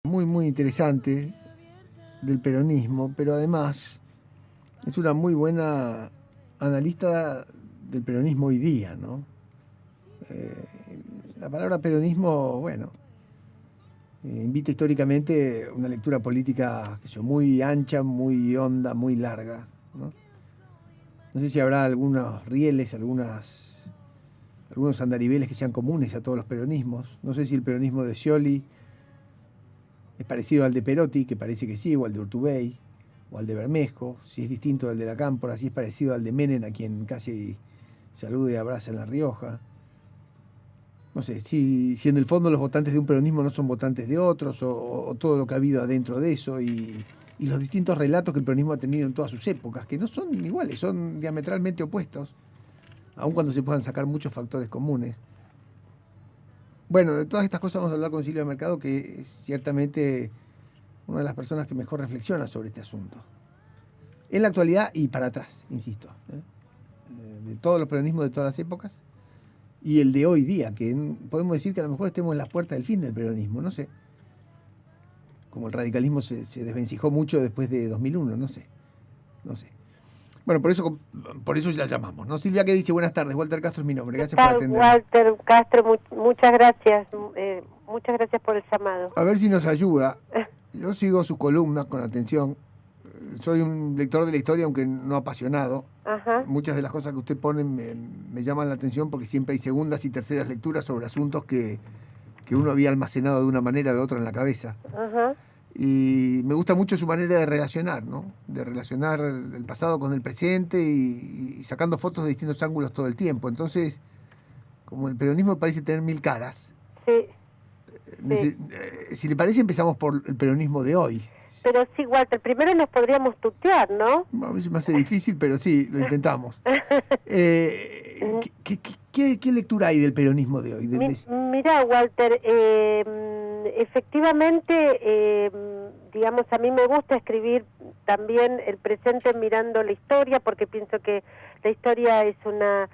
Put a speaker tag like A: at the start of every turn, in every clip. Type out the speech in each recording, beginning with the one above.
A: muy, muy interesante del peronismo, pero además es una muy buena analista del peronismo hoy día, ¿no? Eh, la palabra peronismo, bueno, invita históricamente una lectura política que sea, muy ancha, muy honda, muy larga, ¿no? No sé si habrá algunos rieles, algunos andariveles que sean comunes a todos los peronismos. No sé si el peronismo de Scioli es parecido al de Perotti, que parece que sí, o al de Urtubey, o al de Bermejo, si es distinto al de la Cámpora, si es parecido al de Menem, a quien casi saluda y abraza en La Rioja. No sé, si en el fondo los votantes de un peronismo no son votantes de otros, o todo lo que ha habido adentro de eso, y los distintos relatos que el peronismo ha tenido en todas sus épocas, que no son iguales, son diametralmente opuestos, aun cuando se puedan sacar muchos factores comunes. Bueno, de todas estas cosas vamos a hablar con Silvia Mercado, que es ciertamente una de las personas que mejor reflexiona sobre este asunto. En la actualidad y para atrás, insisto, de todos los peronismos de todas las épocas, y el de hoy día, que podemos decir que a lo mejor estemos en las puertas del fin del peronismo, no sé. Como el radicalismo se desvencijó mucho después de 2001, no sé. Bueno, por eso la llamamos, ¿no? Silvia, ¿qué dice? Buenas tardes, Walter Castro es mi nombre, gracias por atender.
B: Walter Castro, muchas gracias por el llamado.
A: A ver si nos ayuda. Yo sigo sus columnas con atención. Soy un lector de la historia, aunque no apasionado.
B: Ajá.
A: Muchas de las cosas que usted pone me llaman la atención porque siempre hay segundas y terceras lecturas sobre asuntos que uno había almacenado de una manera o de otra en la cabeza.
B: Ajá.
A: Y me gusta mucho su manera de relacionar, ¿no? De relacionar el pasado con el presente y sacando fotos de distintos ángulos todo el tiempo. Entonces, como el peronismo parece tener mil caras,
B: sí.
A: Si le parece, empezamos por el peronismo de hoy.
B: Pero sí, Walter, primero nos podríamos tutear, ¿no?
A: A mí se me hace difícil, pero sí, lo intentamos. ¿Qué lectura hay del peronismo de hoy?
B: Mira, Walter, efectivamente, digamos, a mí me gusta escribir también el presente mirando la historia, porque pienso que la historia es una,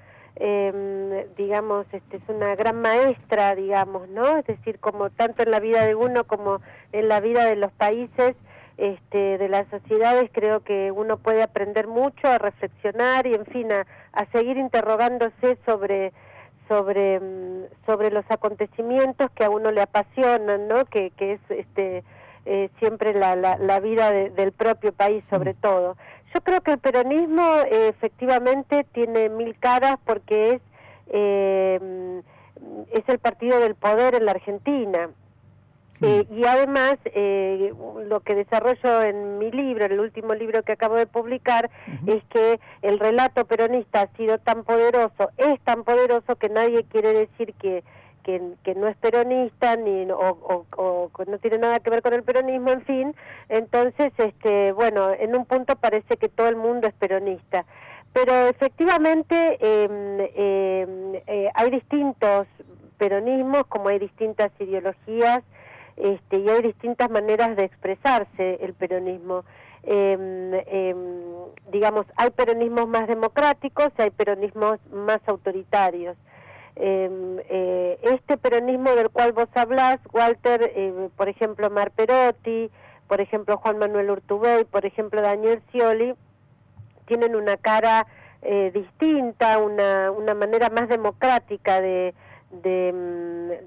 B: digamos, es una gran maestra, digamos, ¿no? Es decir, como tanto en la vida de uno como en la vida de los países, de las sociedades, creo que uno puede aprender mucho, a reflexionar y, en fin, a seguir interrogándose sobre los acontecimientos que a uno le apasionan, ¿no? Que es siempre la vida del propio país, sobre todo. Yo creo que el peronismo efectivamente tiene mil caras porque es el partido del poder en la Argentina. Y además, lo que desarrollo en mi libro, el último libro que acabo de publicar, es que el relato peronista ha sido tan poderoso, es tan poderoso que nadie quiere decir que no es peronista o no tiene nada que ver con el peronismo, en fin. Entonces, bueno, en un punto parece que todo el mundo es peronista. Pero efectivamente hay distintos peronismos, como hay distintas ideologías, y hay distintas maneras de expresarse el peronismo. Digamos, hay peronismos más democráticos y hay peronismos más autoritarios. Este peronismo del cual vos hablás, Walter, por ejemplo, Mar Perotti, por ejemplo, Juan Manuel Urtubey, por ejemplo, Daniel Scioli, tienen una cara distinta, una manera más democrática de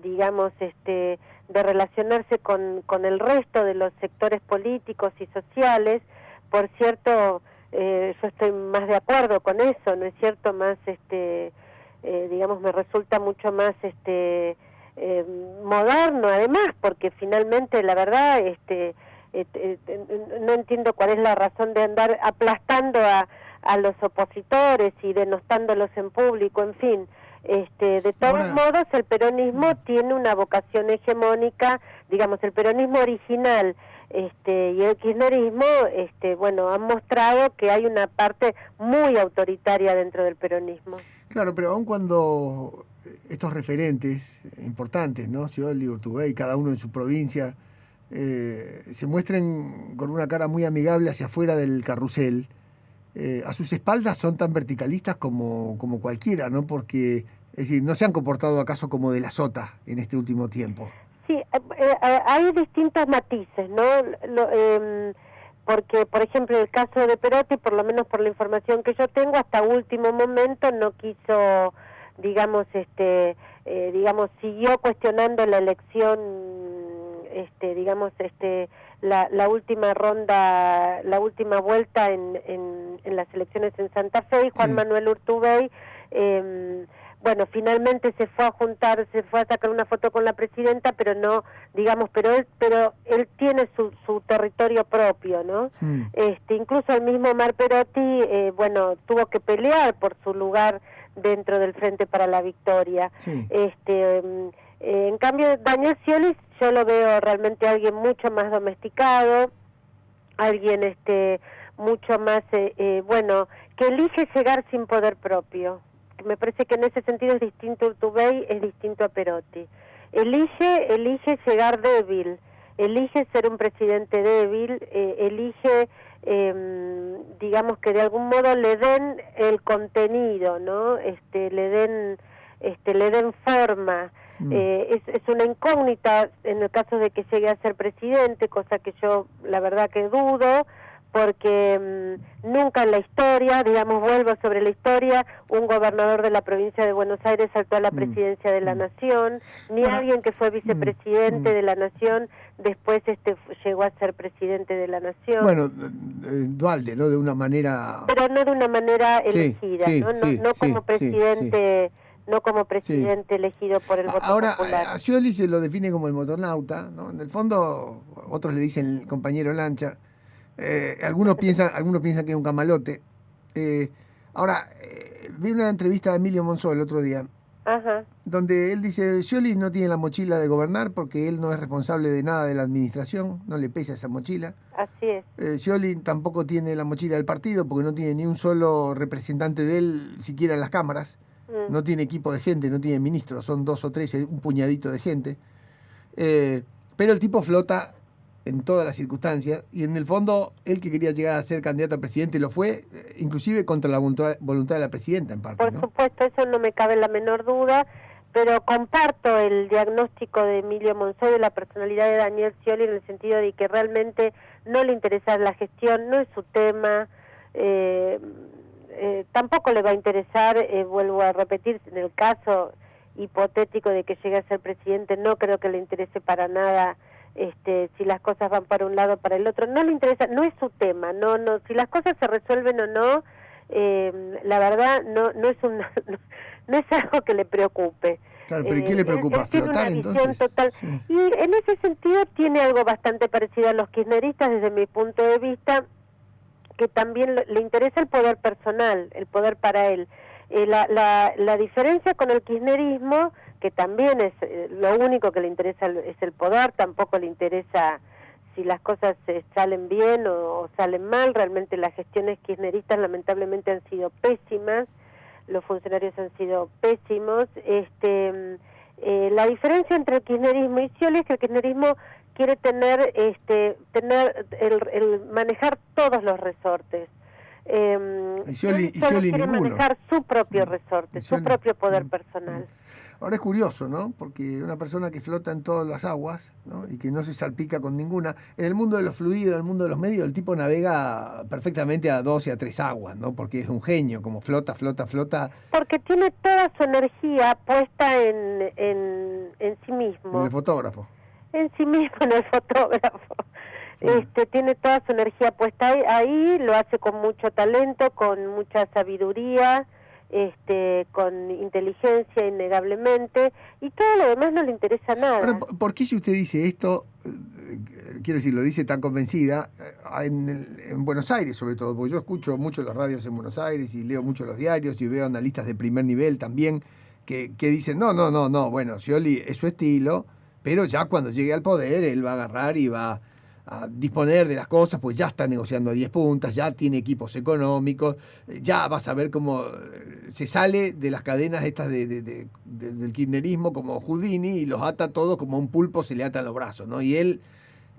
B: digamos, de relacionarse con el resto de los sectores políticos y sociales. Por cierto, yo estoy más de acuerdo con eso, ¿no es cierto? Más, digamos, me resulta mucho más moderno, además, porque finalmente, la verdad, no entiendo cuál es la razón de andar aplastando a los opositores y denostándolos en público, en fin. De todos modos, el peronismo tiene una vocación hegemónica, digamos, el peronismo original y el kirchnerismo, bueno, han mostrado que hay una parte muy autoritaria dentro del peronismo.
A: Claro, pero aun cuando estos referentes importantes, ¿no? Scioli, Urtubey, cada uno en su provincia, se muestren con una cara muy amigable hacia afuera del carrusel, a sus espaldas son tan verticalistas como cualquiera, ¿no? Porque, es decir, no se han comportado acaso como de la sota en este último tiempo.
B: Sí, hay distintos matices, ¿no? Porque, por ejemplo, el caso de Perotti, por lo menos por la información que yo tengo, hasta último momento no quiso, digamos, siguió cuestionando la elección, la última ronda, la última vuelta en las elecciones en Santa Fe, y Juan Manuel Urtubey, bueno, finalmente se fue a juntar, se fue a sacar una foto con la presidenta, pero no, digamos, pero él tiene su territorio propio, ¿no? Incluso el mismo Omar Perotti, bueno, tuvo que pelear por su lugar dentro del Frente para la Victoria. En cambio, Daniel Scioli, yo lo veo realmente alguien mucho más domesticado, alguien mucho más, bueno, que elige llegar sin poder propio. Me parece que en ese sentido es distinto a Urtubey, es distinto a Perotti. Elige llegar débil, elige ser un presidente débil, elige, digamos, que de algún modo le den el contenido, ¿no? Le den forma. Es una incógnita en el caso de que llegue a ser presidente, cosa que yo la verdad que dudo, porque nunca en la historia, digamos, vuelvo sobre la historia, un gobernador de la provincia de Buenos Aires saltó a la presidencia de la Nación, ni alguien que fue vicepresidente de la Nación después llegó a ser presidente de la Nación.
A: Bueno, Duhalde, ¿no? De una manera...
B: Pero no de una manera elegida, no como presidente... No como presidente elegido por el voto popular.
A: Ahora, a Scioli se lo define como el motornauta, ¿no? En el fondo, otros le dicen el compañero lancha. Algunos piensan que es un camalote. Vi una entrevista de Emilio Monzó el otro día, donde él dice, Scioli no tiene la mochila de gobernar porque él no es responsable de nada de la administración, no le pesa esa mochila.
B: Así es.
A: Scioli tampoco tiene la mochila del partido porque no tiene ni un solo representante de él, siquiera en las cámaras. No tiene equipo de gente, no tiene ministros, son 2 o 3, un puñadito de gente. Pero el tipo flota en todas las circunstancias y en el fondo él que quería llegar a ser candidato a presidente lo fue, inclusive contra la voluntad de la presidenta en parte.
B: Por supuesto, eso no me cabe la menor duda, pero comparto el diagnóstico de Emilio Monzó de la personalidad de Daniel Scioli en el sentido de que realmente no le interesa la gestión, no es su tema. Tampoco le va a interesar, vuelvo a repetir, en el caso hipotético de que llegue a ser presidente, no creo que le interese para nada si las cosas van para un lado o para el otro, no le interesa, no es su tema, no, si las cosas se resuelven o no, la verdad no es algo que le preocupe.
A: Claro, pero ¿y qué le preocupa?
B: Él tiene
A: ¿Flotar
B: una visión
A: entonces?
B: total.
A: Sí.
B: Y en ese sentido tiene algo bastante parecido a los kirchneristas desde mi punto de vista, que también le interesa el poder personal, el poder para él. La diferencia con el kirchnerismo, que también es lo único que le interesa es el poder, tampoco le interesa si las cosas salen bien o salen mal. Realmente las gestiones kirchneristas lamentablemente han sido pésimas, los funcionarios han sido pésimos. La diferencia entre el kirchnerismo y Scioli es que el kirchnerismo quiere tener el manejar todos los resortes.
A: Scioli
B: quiere
A: ninguno.
B: manejar su propio resorte, su propio poder personal.
A: Ahora es curioso, ¿no? Porque una persona que flota en todas las aguas, ¿no? Y que no se salpica con ninguna. En el mundo de los fluidos, en el mundo de los medios, el tipo navega perfectamente a 2 y a 3 aguas, ¿no? Porque es un genio, como flota.
B: Porque tiene toda su energía puesta en sí mismo.
A: En el fotógrafo.
B: En sí mismo, en el fotógrafo. Tiene toda su energía puesta ahí, lo hace con mucho talento, con mucha sabiduría, con inteligencia innegablemente, y todo lo demás no le interesa nada.
A: Ahora, ¿por qué si usted dice esto, quiero decir, lo dice tan convencida, en Buenos Aires sobre todo? Porque yo escucho mucho las radios en Buenos Aires y leo mucho los diarios y veo analistas de primer nivel también que dicen, no, bueno, Scioli es su estilo, pero ya cuando llegue al poder él va a agarrar y va a disponer de las cosas, pues ya está negociando a 10 puntas, ya tiene equipos económicos, ya vas a ver cómo se sale de las cadenas estas del kirchnerismo como Houdini y los ata todos como un pulpo se le atan los brazos, ¿no? Y él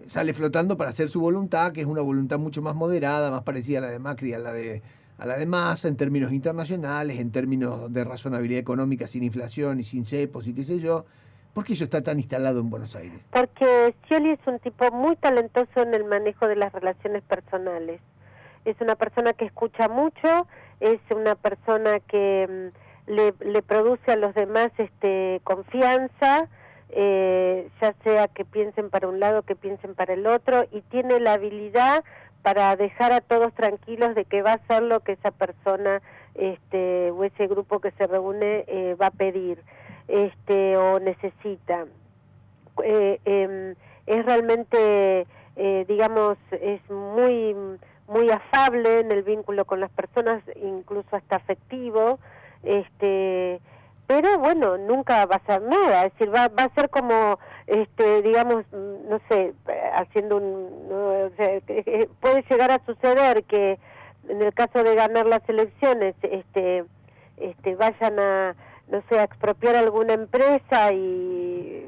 A: sale flotando para hacer su voluntad, que es una voluntad mucho más moderada, más parecida a la de Macri, a la de Massa, en términos internacionales, en términos de razonabilidad económica, sin inflación y sin cepos y qué sé yo, ¿Por qué eso está tan instalado en Buenos Aires?
B: Porque Scioli es un tipo muy talentoso en el manejo de las relaciones personales. Es una persona que escucha mucho, es una persona que le produce a los demás confianza, ya sea que piensen para un lado, que piensen para el otro, y tiene la habilidad para dejar a todos tranquilos de que va a hacer lo que esa persona o ese grupo que se reúne va a pedir o necesita. Es realmente, digamos, es muy afable en el vínculo con las personas, incluso hasta afectivo, pero bueno, nunca va a hacer nada, es decir, va a ser como, digamos, no sé, haciendo no, o sea, puede llegar a suceder que en el caso de ganar las elecciones, vayan a, no sé, a expropiar alguna empresa y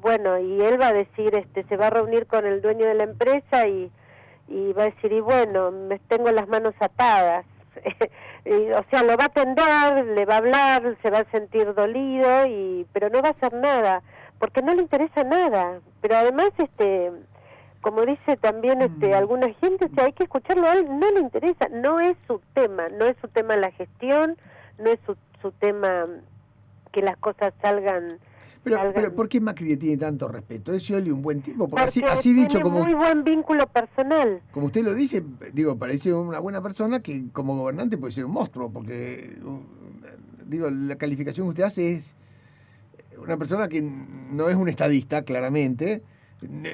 B: bueno, y él va a decir, se va a reunir con el dueño de la empresa y va a decir, y bueno, me tengo las manos atadas. O sea, lo va a atender, le va a hablar, se va a sentir dolido, pero no va a hacer nada, porque no le interesa nada. Pero además, como dice también alguna gente, o sea, hay que escucharlo, a él no le interesa, no es su tema, no es su tema la gestión, no es su tema que las cosas salgan.
A: Pero ¿por qué Macri le tiene tanto respeto? ¿Es Scioli un buen tipo? Porque
B: así
A: dicho,
B: como muy buen vínculo personal.
A: Como usted lo dice, digo, parece una buena persona que como gobernante puede ser un monstruo, porque, digo, la calificación que usted hace es una persona que no es un estadista, claramente,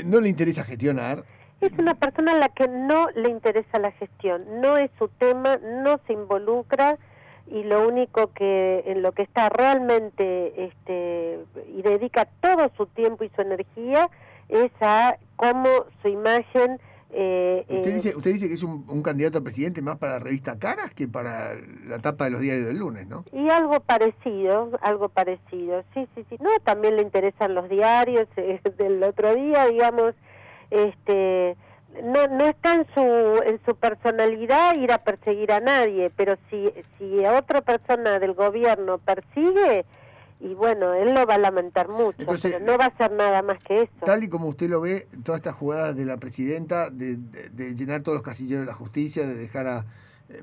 A: no le interesa gestionar.
B: Es una persona a la que no le interesa la gestión, no es su tema, no se involucra, y lo único que en lo que está realmente y dedica todo su tiempo y su energía es a cómo su imagen
A: usted dice que es un candidato a presidente más para la revista Caras que para la tapa de los diarios del lunes, ¿no?
B: Y algo parecido, sí. No, también le interesan los diarios del otro día, digamos, no está en su personalidad ir a perseguir a nadie, pero si a otra persona del gobierno persigue, y bueno, él lo va a lamentar mucho. Entonces, pero no va a hacer nada más que eso.
A: Tal y como usted lo ve, todas estas jugadas de la presidenta, de llenar todos los casilleros de la justicia, de dejar a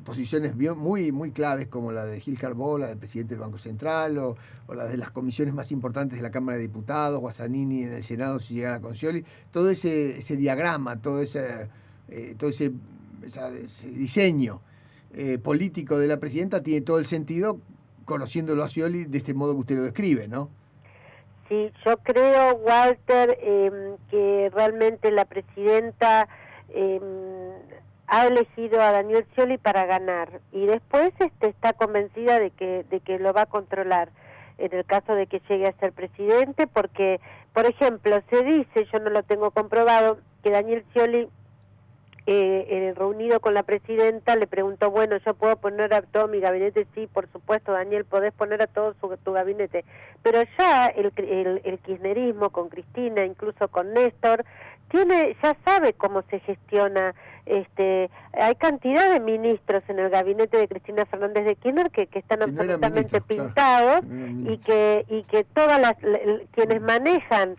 A: posiciones muy claves como la de Gil Carbó, la del presidente del Banco Central, o la de las comisiones más importantes de la Cámara de Diputados, Guasanini en el Senado si llegara con Scioli, todo ese diagrama, todo ese diseño político de la presidenta tiene todo el sentido conociéndolo a Scioli de este modo que usted lo describe, ¿no?
B: Sí, yo creo, Walter, que realmente la presidenta ha elegido a Daniel Scioli para ganar, y después está convencida de que lo va a controlar en el caso de que llegue a ser presidente, porque, por ejemplo, se dice, yo no lo tengo comprobado, que Daniel Scioli reunido con la presidenta le preguntó, bueno, yo puedo poner a todo mi gabinete. Sí, por supuesto, Daniel, podés poner a todo tu gabinete, pero ya el kirchnerismo con Cristina, incluso con Néstor, ya sabe cómo se gestiona. Hay cantidad de ministros en el gabinete de Cristina Fernández de Kirchner que están absolutamente pintados, claro, y que todas quienes manejan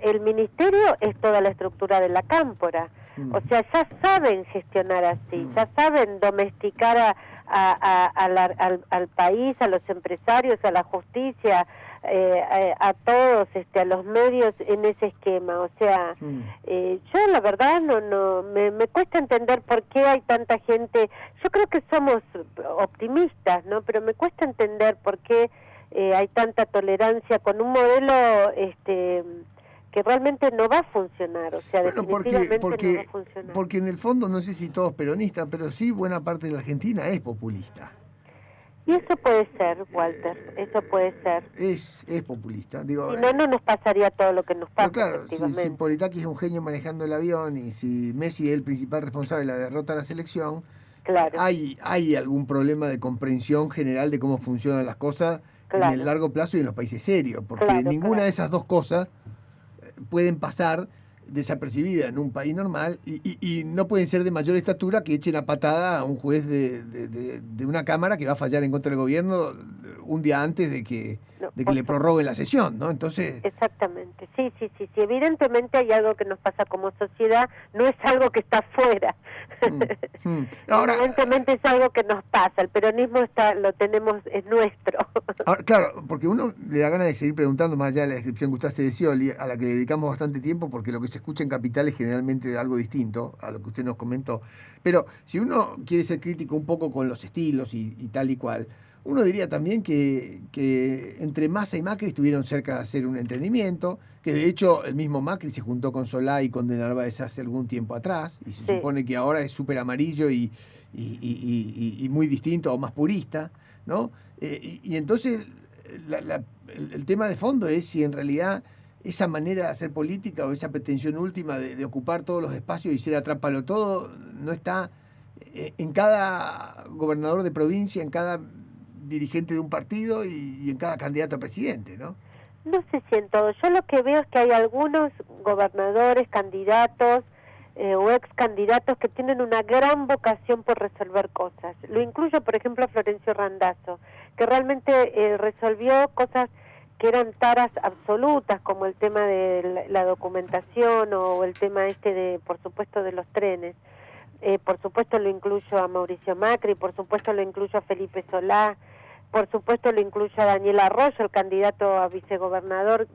B: el ministerio es toda la estructura de la cámpora. O sea, ya saben gestionar así, ya saben domesticar al país, a los empresarios, a la justicia, a todos, a los medios en ese esquema. O sea, yo la verdad me cuesta entender por qué hay tanta gente. Yo creo que somos optimistas, ¿no? Pero me cuesta entender por qué hay tanta tolerancia con un modelo que realmente no va a funcionar, o sea, bueno, definitivamente no va a funcionar.
A: Porque en el fondo, no sé si todos peronistas, pero sí buena parte de la Argentina es populista.
B: Y eso puede ser, Walter, eso puede ser.
A: Es populista. Digo,
B: si no nos pasaría todo lo que nos pasa,
A: claro, si Politakis es un genio manejando el avión y si Messi es el principal responsable de la derrota de la selección, claro, hay algún problema de comprensión general de cómo funcionan las cosas, claro, en el largo plazo y en los países serios, porque claro, ninguna de esas dos cosas pueden pasar desapercibidas en un país normal y no pueden ser de mayor estatura que echen a patada a un juez de una cámara que va a fallar en contra del gobierno un día antes de que
B: No,
A: de que le prorrogue la sesión, ¿no? Entonces...
B: Exactamente, sí. Evidentemente hay algo que nos pasa como sociedad, no es algo que está afuera.
A: Ahora,
B: Evidentemente es algo que nos pasa, el peronismo lo tenemos, es nuestro.
A: Ahora, claro, porque uno le da ganas de seguir preguntando más allá de la descripción que usted hace de Scioli, a la que le dedicamos bastante tiempo, porque lo que se escucha en Capital es generalmente algo distinto a lo que usted nos comentó. Pero si uno quiere ser crítico un poco con los estilos y tal y cual, uno diría también que entre Massa y Macri estuvieron cerca de hacer un entendimiento, que de hecho el mismo Macri se juntó con Solá y con de Narváez hace algún tiempo atrás, y se supone que ahora es súper amarillo y muy distinto o más purista, ¿no? Y entonces el tema de fondo es si en realidad esa manera de hacer política o esa pretensión última de ocupar todos los espacios y ser atrápalo todo no está en cada gobernador de provincia, en cada dirigente de un partido y en cada candidato a presidente, ¿no?
B: No sé si en todo. Yo lo que veo es que hay algunos gobernadores, candidatos o ex candidatos que tienen una gran vocación por resolver cosas. Lo incluyo, por ejemplo, a Florencio Randazzo, que realmente resolvió cosas que eran taras absolutas, como el tema de la documentación o el tema por supuesto, de los trenes. Por supuesto lo incluyo a Mauricio Macri, por supuesto lo incluyo a Felipe Solá, por supuesto lo incluyo a Daniel Arroyo, el candidato a vicegobernador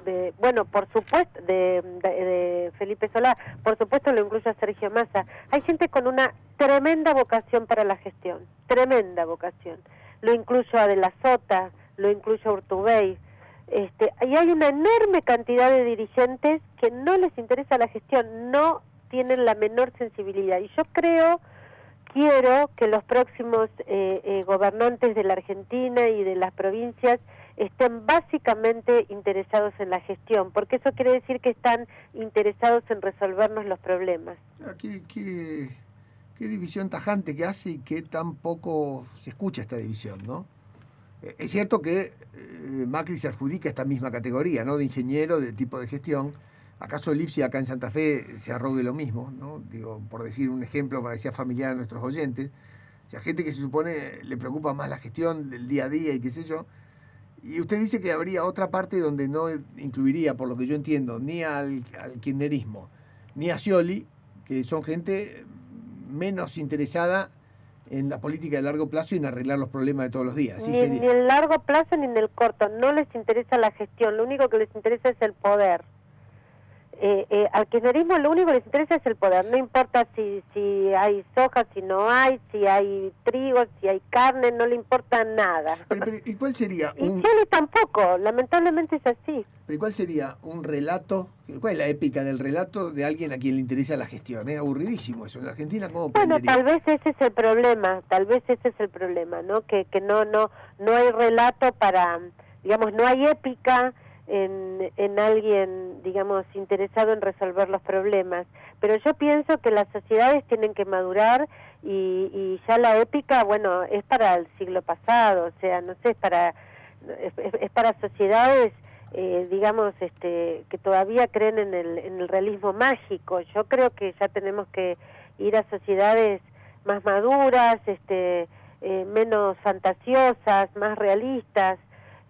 B: por supuesto de Felipe Solá, por supuesto lo incluyo a Sergio Massa. Hay gente con una tremenda vocación para la gestión, tremenda vocación. Lo incluyo a De la Sota, lo incluyo a Urtubey. Y hay una enorme cantidad de dirigentes que no les interesa la gestión, no tienen la menor sensibilidad. Y yo quiero que los próximos gobernantes de la Argentina y de las provincias estén básicamente interesados en la gestión, porque eso quiere decir que están interesados en resolvernos los problemas.
A: ¿Qué división tajante que hace y que tampoco se escucha esta división, ¿no? Es cierto que Macri se adjudica esta misma categoría, ¿no? De ingeniero, de tipo de gestión. ¿Acaso Lipsi acá en Santa Fe se arrogue lo mismo, ¿no? Digo, por decir un ejemplo para que sea familiar a nuestros oyentes. O sea, gente que se supone le preocupa más la gestión del día a día y qué sé yo. Y usted dice que habría otra parte donde no incluiría, por lo que yo entiendo, ni al kirchnerismo, ni a Scioli, que son gente menos interesada en la política de largo plazo y en arreglar los problemas de todos los días.
B: Ni en el largo plazo ni en el corto. No les interesa la gestión, lo único que les interesa es el poder. Al kirchnerismo lo único que les interesa es el poder, no importa si hay soja, si no hay, si hay trigo, si hay carne, no le importa nada.
A: Pero, ¿y cuál sería?
B: Y Scioli tampoco, lamentablemente es así.
A: Pero ¿cuál sería un relato? ¿Cuál es la épica del relato de alguien a quien le interesa la gestión? Es aburridísimo eso. En la Argentina, ¿cómo prendería?
B: Bueno, tal vez ese es el problema, ¿no? Que no hay relato para, digamos, no hay épica en alguien, digamos, interesado en resolver los problemas. Pero yo pienso que las sociedades tienen que madurar y ya la épica, bueno, es para el siglo pasado, o sea, no sé, es para sociedades, digamos, que todavía creen en el realismo mágico. Yo creo que ya tenemos que ir a sociedades más maduras, menos fantasiosas, más realistas.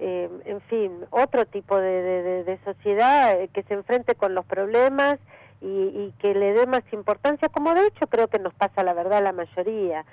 B: En fin, otro tipo de sociedad que se enfrente con los problemas y que le dé más importancia, como de hecho creo que nos pasa la verdad a la mayoría,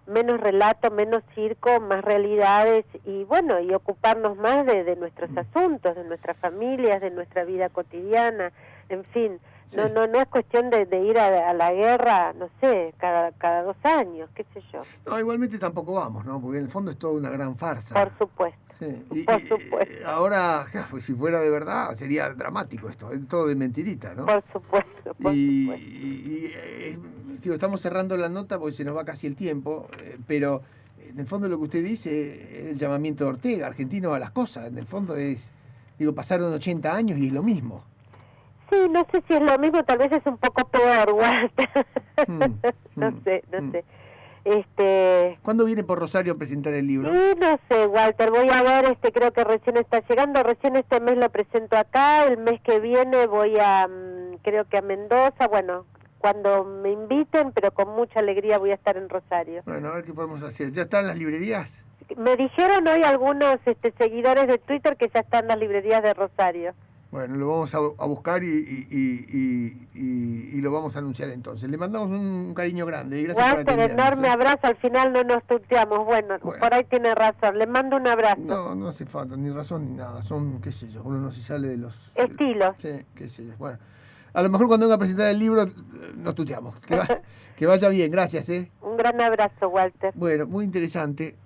B: menos relato, menos circo, más realidades y bueno, y ocuparnos más de nuestros asuntos, de nuestras familias, de nuestra vida cotidiana, en fin. Sí. No es cuestión de ir a la guerra, no sé, cada 2 años, qué sé yo.
A: No, igualmente tampoco vamos, ¿no? Porque en el fondo es toda una gran farsa.
B: Por supuesto.
A: Sí. Por supuesto. Ahora, pues, si fuera de verdad, sería dramático esto, es todo de mentirita, ¿no?
B: Por supuesto,
A: Digo, estamos cerrando la nota porque se nos va casi el tiempo, pero en el fondo lo que usted dice es el llamamiento de Ortega, argentino a las cosas. En el fondo es, digo, pasaron 80 años y es lo mismo.
B: Sí, no sé si es lo mismo, tal vez es un poco peor, Walter. No sé.
A: ¿Cuándo viene por Rosario a presentar el libro?
B: No sé, Walter, voy a ver, creo que recién está llegando, recién este mes lo presento acá, el mes que viene voy creo que a Mendoza, bueno, cuando me inviten, pero con mucha alegría voy a estar en Rosario.
A: Bueno, a ver qué podemos hacer. ¿Ya están las librerías?
B: Me dijeron hoy algunos seguidores de Twitter que ya están las librerías de Rosario.
A: Bueno, lo vamos a buscar y lo vamos a anunciar entonces. Le mandamos un cariño grande y gracias por
B: Walter,
A: atendernos.
B: enorme abrazo, al final no nos tuteamos. Bueno, por ahí tiene razón, le mando un abrazo.
A: No hace falta ni razón ni nada, son, qué sé yo, uno no se sale de los...
B: Estilos.
A: Sí, qué sé yo, bueno. A lo mejor cuando venga a presentar el libro nos tuteamos. Que vaya bien, gracias.
B: Un gran abrazo, Walter.
A: Bueno, muy interesante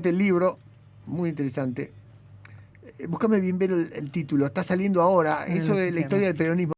A: el libro, muy interesante. Búscame bien ver el título, está saliendo ahora, eso de la historia del peronismo.